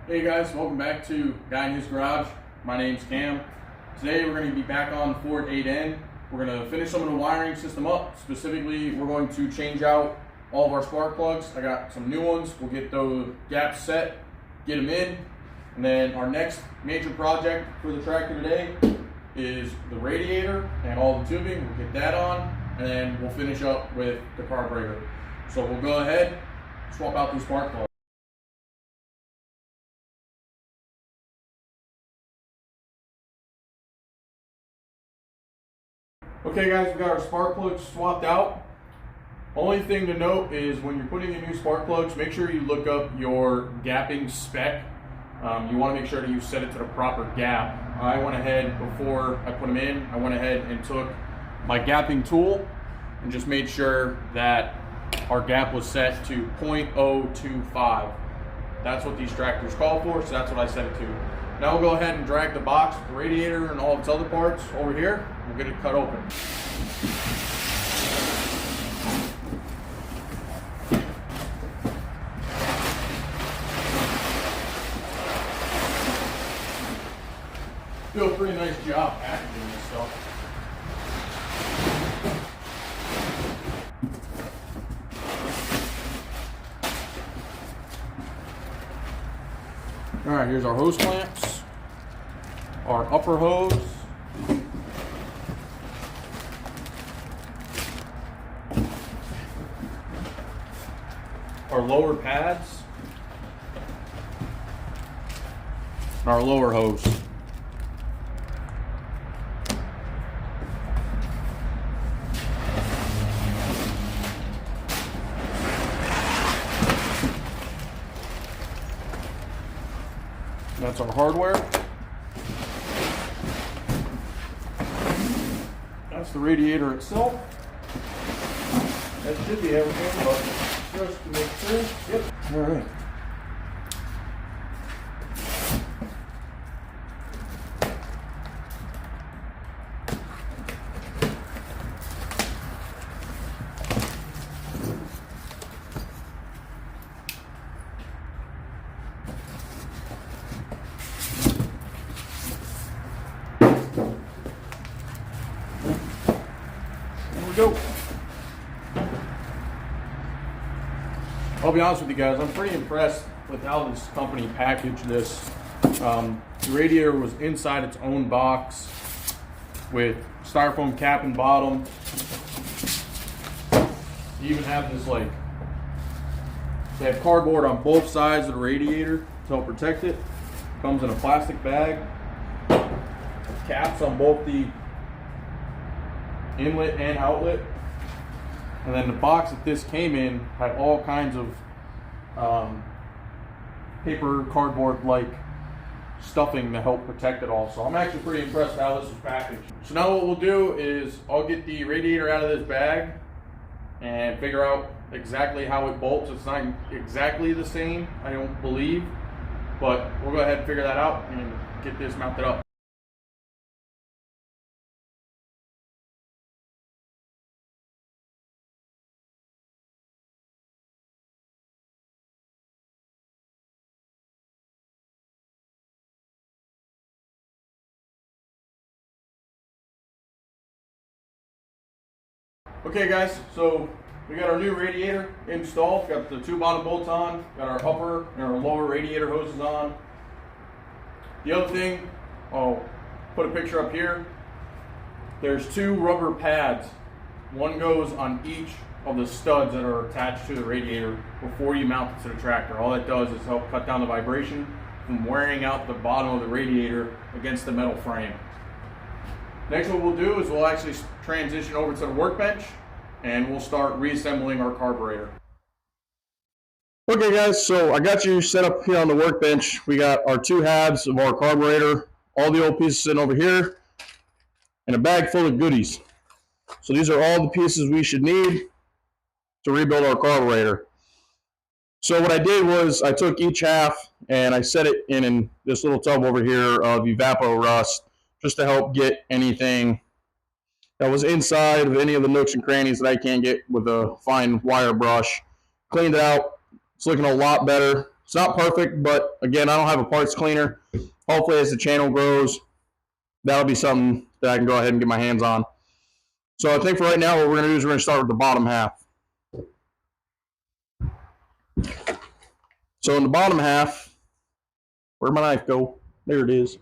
Hey guys, welcome back to Guy in His Garage. My name's Cam. Today we're going to be back on Ford 8N. We're going to finish some of the wiring system up. Specifically, we're going to change out all of our spark plugs. I got some new ones. We'll get those gaps set, get them in. And then our next major project for the tractor today is the radiator and all the tubing. We'll get that on, and then we'll finish up with the carburetor. So we'll go ahead, swap out these spark plugs. Okay guys, we got our spark plugs swapped out. Only thing to note is when you're putting in new spark plugs, make sure you look up your gapping spec. You want to make sure that you set it to the proper gap. I went ahead, before I put them in, I went ahead and took my gapping tool and just made sure that our gap was set to 0.025. That's what these tractors call for, so that's what I set it to. Now we'll go ahead and drag the box, the radiator, and all of its other parts over here. We'll get it cut open. Do a pretty nice job packaging this stuff. All right, here's our hose clamps, our upper hose, our lower pads, and our lower hose. That's our hardware. That's the radiator itself. That should be everything, but just to make sure. Yep. All right. Go. I'll be honest with you guys, I'm pretty impressed with how this company packaged this. The radiator was inside its own box with styrofoam cap and bottom. You even have this, like, they have cardboard on both sides of the radiator to help protect it. Comes in a plastic bag. Caps on both the inlet and outlet, and then the box that this came in had all kinds of paper, cardboard like stuffing to help protect it all. So I'm actually pretty impressed with how this is packaged. So now what we'll do is I'll get the radiator out of this bag and figure out exactly how it bolts. It's not exactly the same, I don't believe, but we'll go ahead and figure that out and get this mounted up. Okay guys, so we got our new radiator installed, got the two bottom bolts on, got our upper and our lower radiator hoses on. The other thing, I'll put a picture up here. There's two rubber pads. One goes on each of the studs that are attached to the radiator before you mount it to the tractor. All that does is help cut down the vibration from wearing out the bottom of the radiator against the metal frame. Next, what we'll do is we'll actually transition over to the workbench and we'll start reassembling our carburetor. Okay guys, so I got you set up here on the workbench. We got our two halves of our carburetor, all the old pieces sitting over here, and a bag full of goodies. So these are all the pieces we should need to rebuild our carburetor. So what I did was I took each half and I set it in this little tub over here of Evapor Rust, just to help get anything that was inside of any of the nooks and crannies that I can't get with a fine wire brush. Cleaned it out. It's looking a lot better. It's not perfect, but again, I don't have a parts cleaner. Hopefully, as the channel grows, that'll be something that I can go ahead and get my hands on. So I think for right now, what we're going to do is we're going to start with the bottom half. So in the bottom half, where'd my knife go? There it is.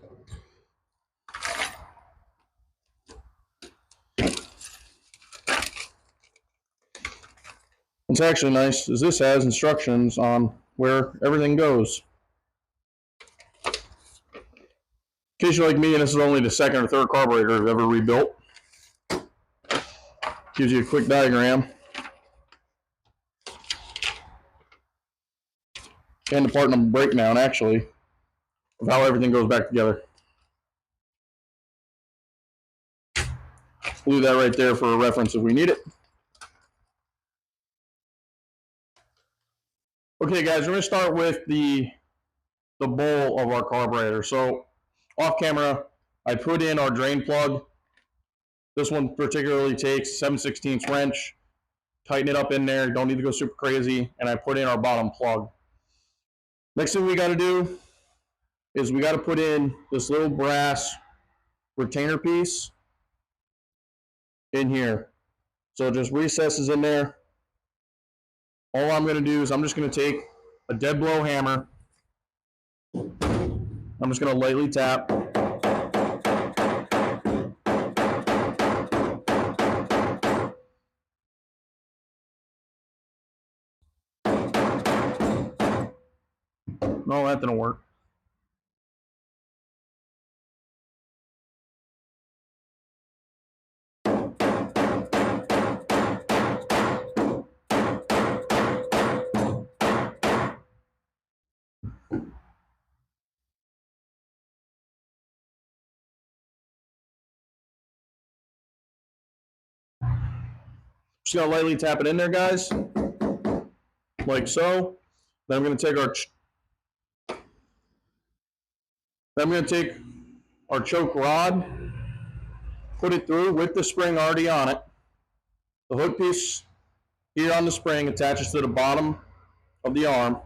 What's actually nice is this has instructions on where everything goes. In case you're like me and this is only the second or third carburetor I've ever rebuilt, gives you a quick diagram and the part number breakdown actually of how everything goes back together. Leave that right there for a reference if we need it. Okay guys, we're going to start with the bowl of our carburetor. So off camera, I put in our drain plug. This one particularly takes 7/16 wrench, tighten it up in there, don't need to go super crazy, and I put in our bottom plug. Next thing we got to do is we got to put in this little brass retainer piece in here. So it just recesses in there. All I'm going to do is I'm just going to take a dead blow hammer. I'm just going to lightly tap. No, that didn't work. Just gonna lightly tap it in there, guys, like so. Then I'm gonna take our choke rod, put it through with the spring already on it. The hook piece here on the spring attaches to the bottom of the arm.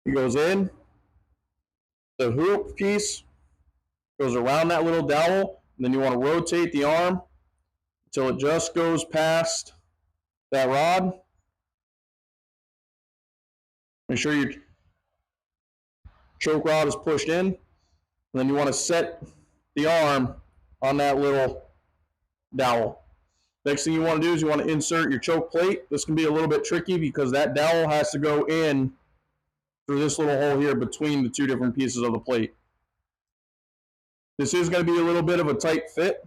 It goes in. The hook piece goes around that little dowel, and then you want to rotate the arm until it just goes past that rod. Make sure your choke rod is pushed in, and then you want to set the arm on that little dowel. Next thing you want to do is you want to insert your choke plate. This can be a little bit tricky because that dowel has to go in through this little hole here between the two different pieces of the plate. This is going to be a little bit of a tight fit,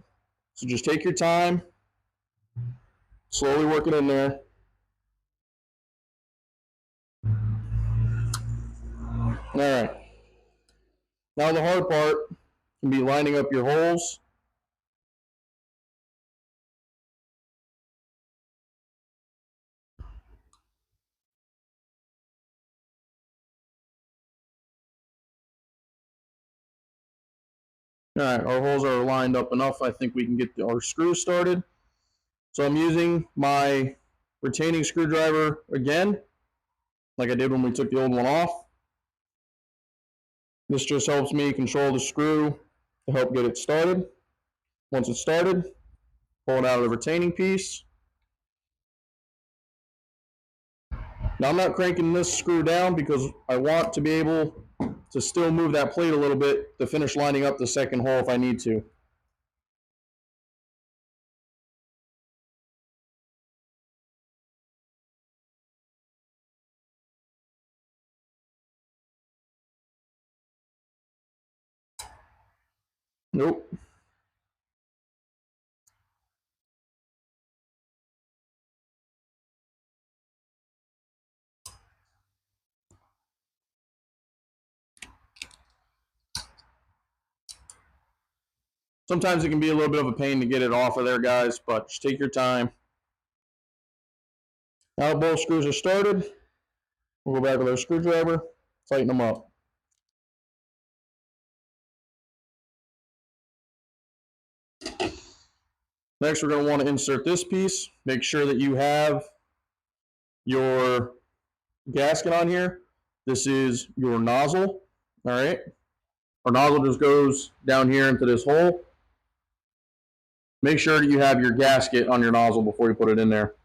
so just take your time, slowly work it in there. All right. Now the hard part can be lining up your holes. All right, our holes are lined up enough. I think we can get our screws started. So I'm using my retaining screwdriver again, like I did when we took the old one off. This just helps me control the screw to help get it started. Once it's started, pull it out of the retaining piece. Now I'm not cranking this screw down because I want to be able to still move that plate a little bit to finish lining up the second hole if I need to. Nope. Sometimes it can be a little bit of a pain to get it off of there, guys, but just take your time. Now both screws are started. We'll go back with our screwdriver, tighten them up. Next, we're going to want to insert this piece. Make sure that you have your gasket on here. This is your nozzle. All right. Our nozzle just goes down here into this hole. Make sure that you have your gasket on your nozzle before you put it in there.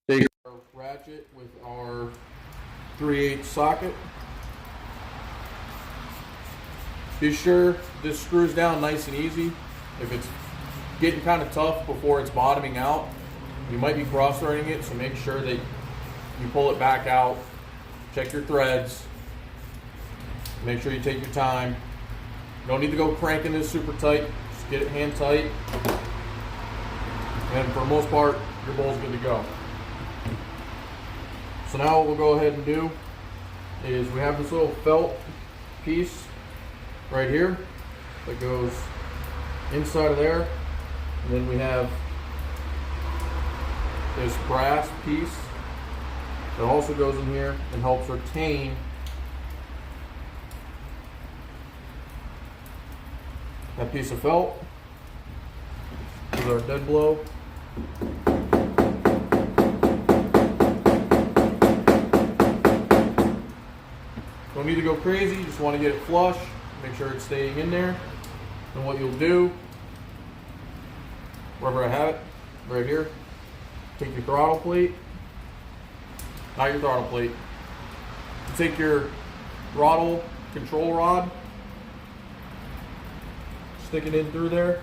Take our ratchet with our 3/8 socket. Be sure this screws down nice and easy. If it's getting kind of tough before it's bottoming out, you might be cross-threading it, so make sure that you pull it back out. Check your threads. Make sure you take your time. You don't need to go cranking this super tight. Just get it hand tight. And for the most part, your bowl's good to go. So now what we'll go ahead and do is we have this little felt piece right here that goes inside of there. And then we have this brass piece that also goes in here and helps retain that piece of felt. This is our dead blow. Don't need to go crazy, you just want to get it flush, make sure it's staying in there. And what you'll do, wherever I have it, right here, take your throttle plate, not your throttle plate, take your throttle control rod, stick it in through there.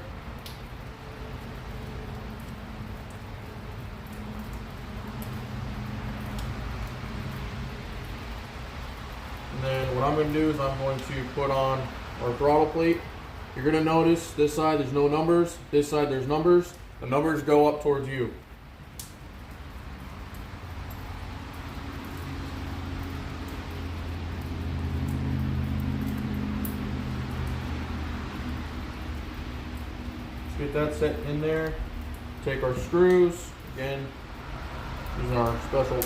And then what I'm going to do is I'm going to put on our throttle plate. You're going to notice this side there's no numbers, this side there's numbers. The numbers go up towards you. Let's get that set in there. Take our screws, again, using our special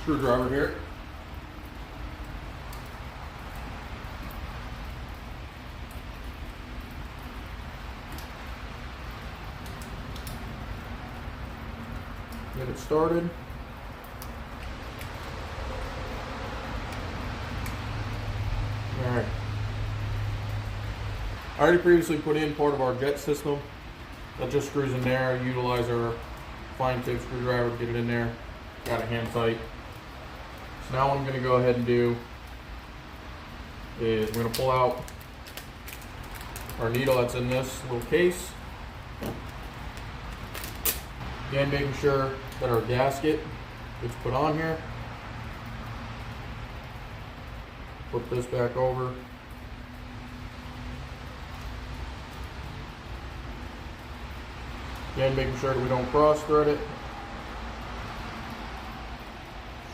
screwdriver here. Get it started. Alright. I already previously put in part of our jet system. That just screws in there. I utilize our fine tip screwdriver to get it in there. Got it hand tight. So now what I'm going to go ahead and do is I'm going to pull out our needle that's in this little case. Again, making sure that our gasket gets put on here. Put this back over. Again, making sure that we don't cross thread it.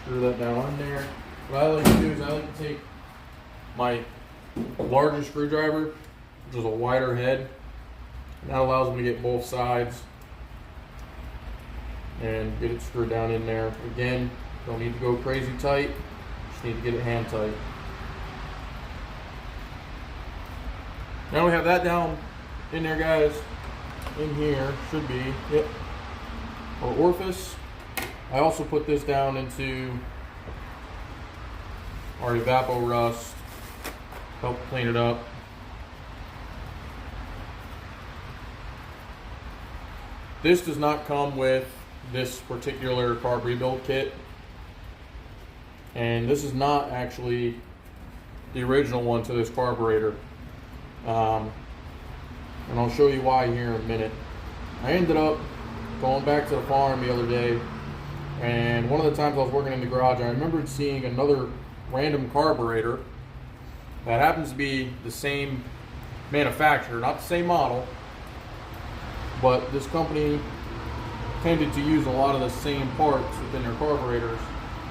Screw that down in there. What I like to do is I like to take my larger screwdriver, which is a wider head, and that allows me to get both sides and get it screwed down in there. Again, don't need to go crazy tight, just need to get it hand tight. Now we have that down in there, guys. In here should be, yep, our orifice. I also put this down into our evapor rust, help clean it up. This does not come with this particular carb rebuild kit, and this is not actually the original one to this carburetor, and I'll show you why here in a minute. I ended up going back to the farm the other day, and one of the times I was working in the garage, I remembered seeing another random carburetor that happens to be the same manufacturer, not the same model, but this company tended to use a lot of the same parts within their carburetors.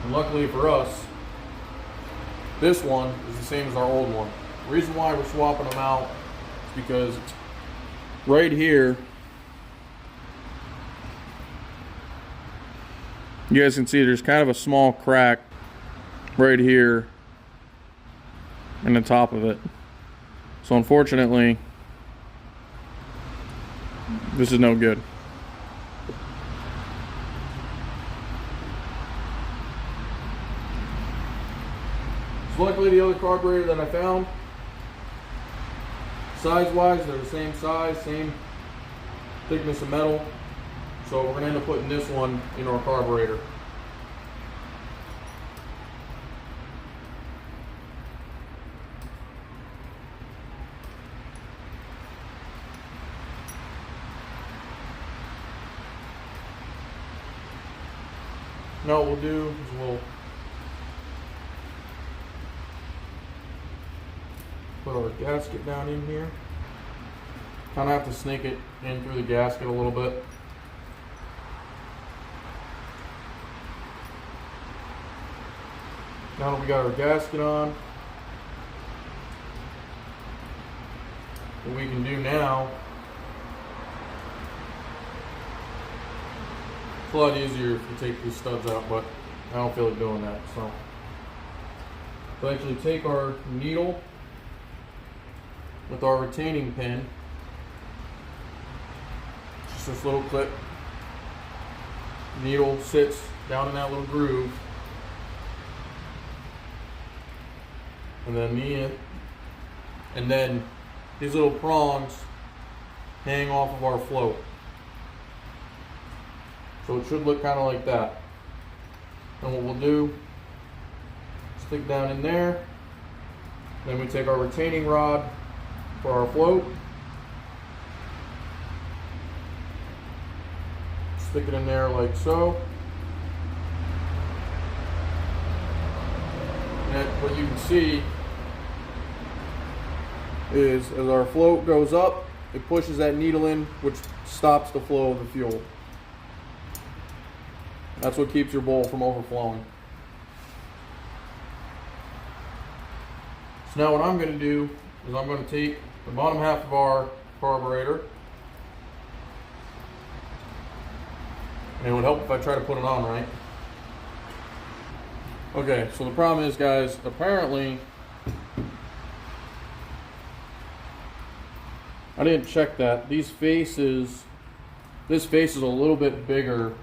And luckily for us, this one is the same as our old one. The reason why we're swapping them out is because it's right here. You guys can see there's kind of a small crack right here in the top of it. So unfortunately, This is no good. So luckily the other carburetor that I found, size-wise, they're the same size, same thickness of metal. So we're gonna end up putting this one in our carburetor. Now what we'll do is we'll put our gasket down in here. Kind of have to snake it in through the gasket a little bit. Now that we got our gasket on, what we can do now, it's a lot easier if you take these studs out, but I don't feel like doing that. So we'll actually take our needle with our retaining pin, just this little clip. Needle sits down in that little groove, and then these little prongs hang off of our float. So it should look kind of like that. And what we'll do, stick down in there, then we take our retaining rod for our float, stick it in there like so. And what you can see is as our float goes up, it pushes that needle in, which stops the flow of the fuel. That's what keeps your bowl from overflowing. So now what I'm going to do is I'm going to take the bottom half of our carburetor, and it would help if I try to put it on right. Okay, so the problem is, guys, apparently I didn't check that. This face is a little bit bigger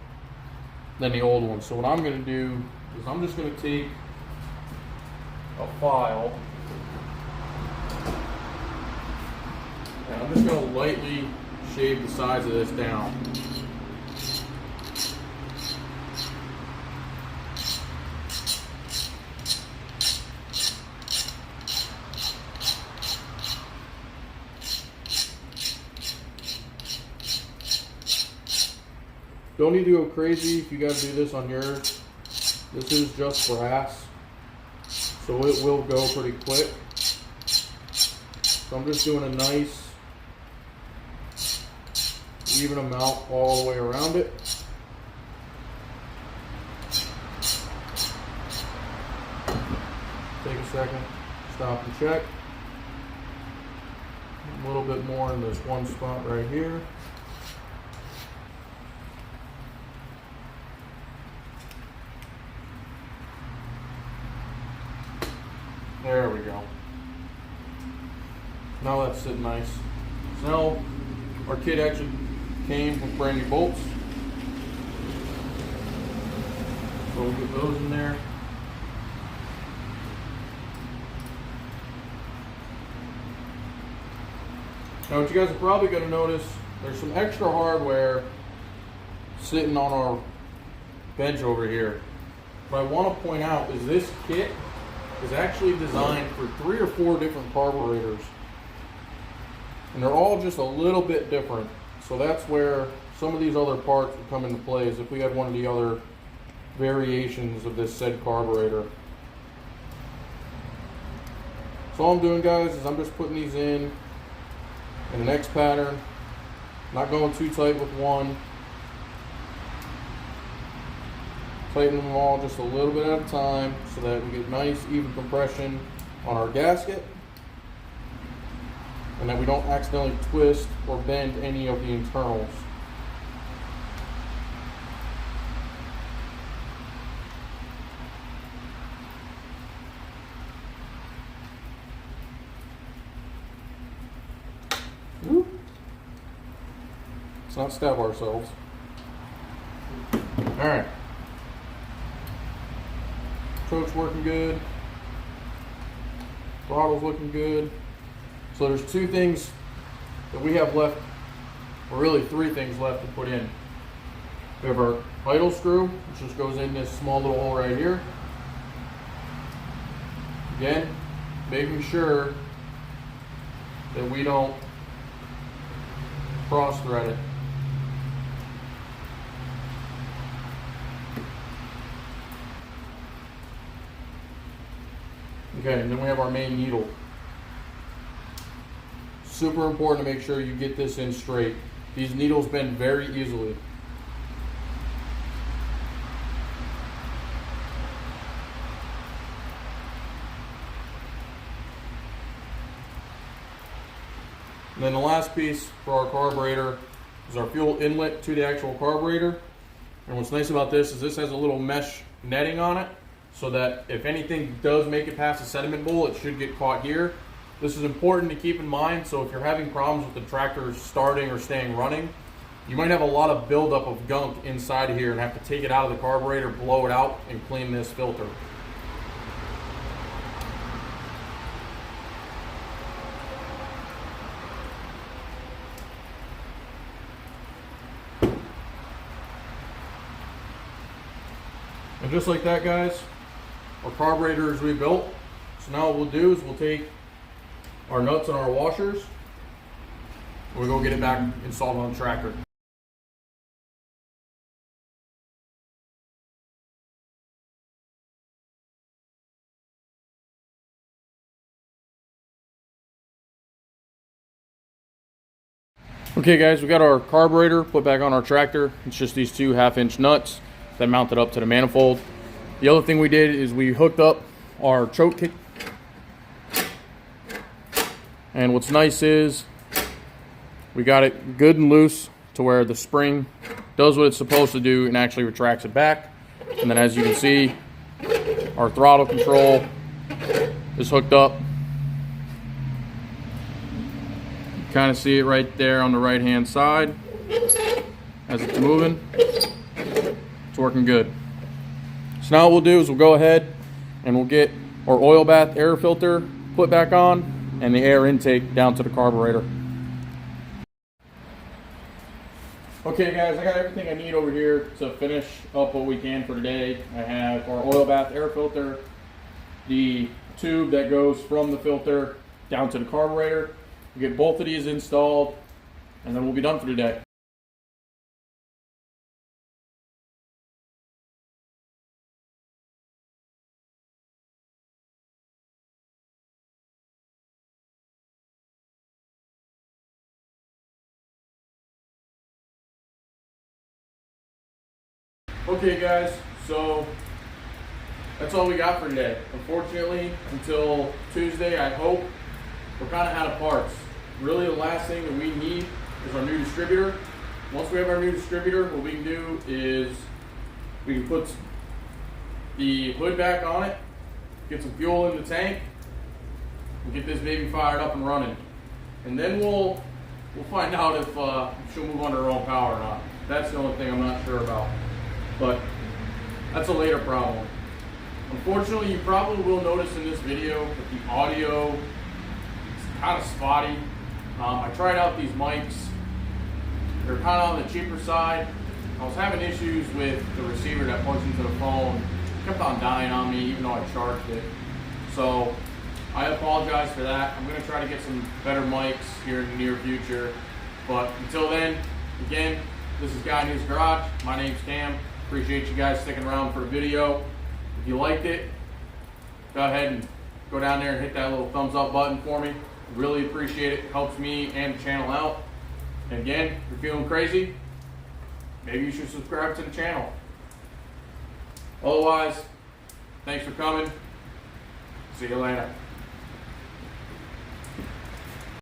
than the old one. So what I'm going to do is I'm just going to take a file and I'm just going to lightly shave the sides of this down. Don't need to go crazy if you got to do this on yours. This is just brass, so it will go pretty quick. So I'm just doing a nice even amount all the way around it. Take a second, stop and check. A little bit more in this one spot right here. There we go. Now that's sitting nice. So now our kit actually came with brand new bolts. So we'll get those in there. Now what you guys are probably going to notice, there's some extra hardware sitting on our bench over here. What I want to point out is this kit is actually designed for 3 or 4 different carburetors, and they're all just a little bit different. So that's where some of these other parts would come into play, is if we had one of the other variations of this said carburetor. So all I'm doing, guys, is I'm just putting these in an X pattern, not going too tight with one. Tighten them all just a little bit at a time so that we get nice even compression on our gasket, and that we don't accidentally twist or bend any of the internals. Let's not stab ourselves. Alright. Choke's working good. Throttle's looking good. So there's two things that we have left, or really three things left to put in. We have our idle screw, which just goes in this small little hole right here. Again, making sure that we don't cross thread it. Okay, and then we have our main needle. Super important to make sure you get this in straight. These needles bend very easily. And then the last piece for our carburetor is our fuel inlet to the actual carburetor. And what's nice about this is this has a little mesh netting on it, so that if anything does make it past the sediment bowl, it should get caught here. This is important to keep in mind, so if you're having problems with the tractor starting or staying running, you might have a lot of buildup of gunk inside of here and have to take it out of the carburetor, blow it out, and clean this filter. And just like that, guys, our carburetor is rebuilt. So now what we'll do is we'll take our nuts and our washers, and we'll go get it back installed on the tractor. Okay guys, we got our carburetor put back on our tractor. It's just these two 1/2-inch nuts that mounted up to the manifold. The other thing we did is we hooked up our choke kit. And what's nice is we got it good and loose to where the spring does what it's supposed to do and actually retracts it back. And then as you can see, our throttle control is hooked up. You kind of see it right there on the right hand side as it's moving. It's working good. So now what we'll do is we'll go ahead and we'll get our oil bath air filter put back on and the air intake down to the carburetor. Okay guys, I got everything I need over here to finish up what we can for today. I have our oil bath air filter, the tube that goes from the filter down to the carburetor. We'll get both of these installed and then we'll be done for today. Okay guys, so that's all we got for today. Unfortunately, until Tuesday, I hope, we're kind of out of parts. Really the last thing that we need is our new distributor. Once we have our new distributor, what we can do is we can put the hood back on it, get some fuel in the tank, and get this baby fired up and running. And then we'll find out if she'll move on her own power or not. That's the only thing I'm not sure about. But that's a later problem. Unfortunately, you probably will notice in this video that the audio is kind of spotty. I tried out these mics. They're kind of on the cheaper side. I was having issues with the receiver that plugs into the phone. It kept on dying on me even though I charged it. So I apologize for that. I'm going to try to get some better mics here in the near future. But until then, again, this is Guy in His Garage. My name's Cam. Appreciate you guys sticking around for the video. If you liked it, go ahead and go down there and hit that little thumbs up button for me. Really appreciate it. It helps me and the channel out. And again, if you're feeling crazy, maybe you should subscribe to the channel. Otherwise, thanks for coming. See you later.